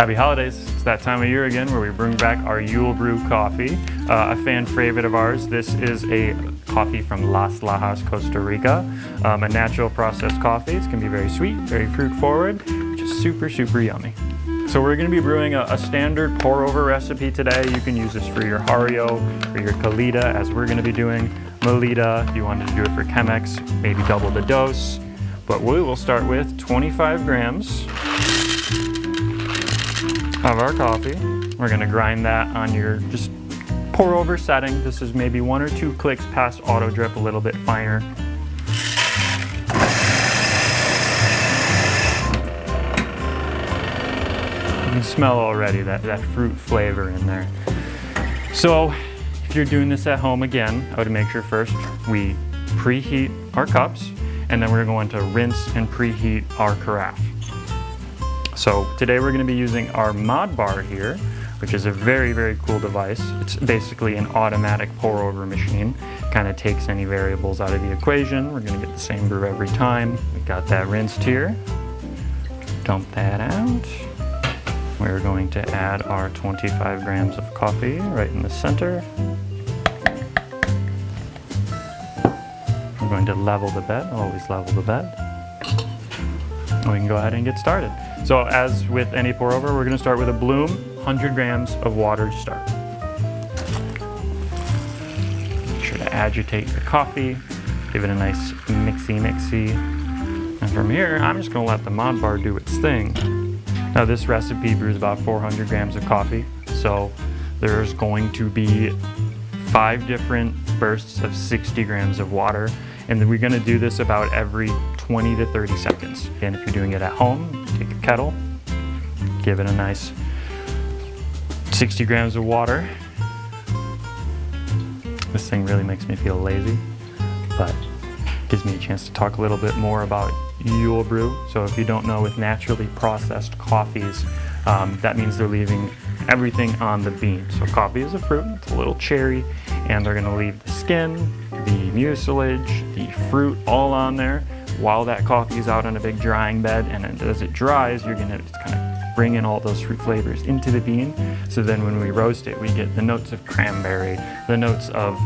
Happy holidays. It's that time of year again where we bring back our Yule Brew coffee, a fan favorite of ours. This is a coffee from Las Lajas, Costa Rica, a natural processed coffee. It can be very sweet, very fruit forward, just super yummy. So we're going to be brewing a standard pour over recipe today. You can use this for your Hario, for your Kalita, as we're going to be doing Melita. If you wanted to do it for Chemex, maybe double the dose. But we will start with 25 grams of our coffee. We're going to grind that on your just pour over setting. This is maybe 1 or 2 clicks past auto drip, a little bit finer. You can smell already that fruit flavor in there. So if you're doing this at home, again, I would make sure first we preheat our cups, and then we're going to rinse and preheat our carafe. So today we're going to be using our Modbar here, which is a very cool device. It's basically an automatic pour over machine. Kind of takes any variables out of the equation. We're going to get the same brew every time. We got that rinsed here. Dump that out. We're going to add our 25 grams of coffee right in the center. We're going to level the bed, always level the bed. And we can go ahead and get started. So as with any pour over, we're going to start with a bloom, 100 grams of water to start. Make sure to agitate the coffee, give it a nice mixy. And from here, I'm just going to let the Modbar do its thing. Now this recipe brews about 400 grams of coffee, so there's going to be 5 different bursts of 60 grams of water, and then we're going to do this about every 20 to 30 seconds. And if you're doing it at home, take a kettle, give it a nice 60 grams of water. This thing really makes me feel lazy, but gives me a chance to talk a little bit more about Yule Brew. So if you don't know, with naturally processed coffees, that means they're leaving everything on the bean. So coffee is a fruit, it's a little cherry, and they're gonna leave the skin, the mucilage, the fruit all on there while that coffee is out on a big drying bed. And then as it dries, you're gonna just kind of bring in all those fruit flavors into the bean. So then when we roast it, we get the notes of cranberry, the notes of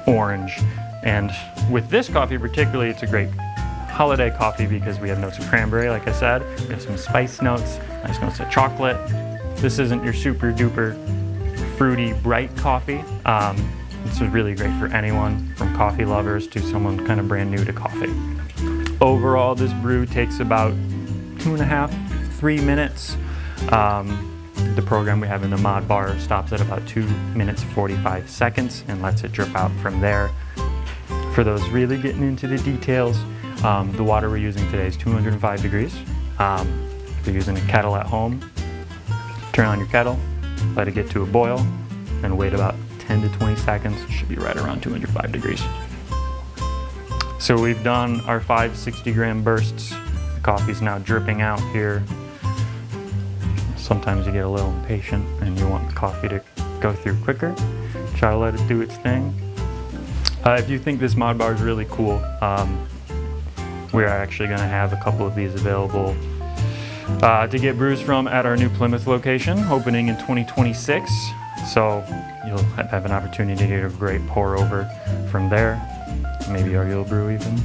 orange. And with this coffee particularly, it's a great holiday coffee because we have notes of cranberry, like I said. We have some spice notes, nice notes of chocolate. This isn't your super duper fruity, bright coffee. This is really great for anyone, from coffee lovers to someone kind of brand new to coffee. Overall, this brew takes about 2.5, 3 minutes. The program we have in the Modbar stops at about 2 minutes 45 seconds and lets it drip out from there. For those really getting into the details, the water we're using today is 205 degrees. If you're using a kettle at home, turn on your kettle, let it get to a boil, and wait about 10 to 20 seconds. It should be right around 205 degrees. So we've done our 5 60-gram bursts. The coffee's now dripping out here. Sometimes you get a little impatient and you want the coffee to go through quicker. Try to let it do its thing. If you think this Modbar is really cool, we are actually going to have a couple of these available to get brews from at our new Plymouth location, opening in 2026. So you'll have an opportunity to get a great pour over from there, maybe our Yule Brew even.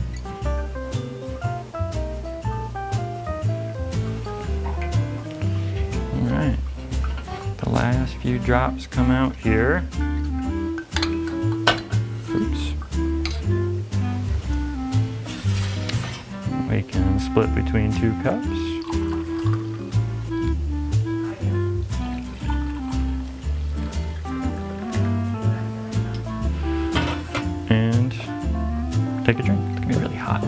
All right, the last few drops come out here. Oops. We can split between 2 cups. And take a drink. It's gonna be really hot.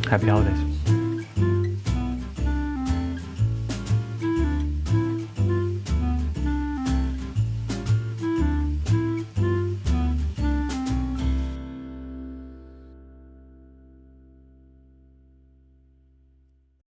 Happy holidays.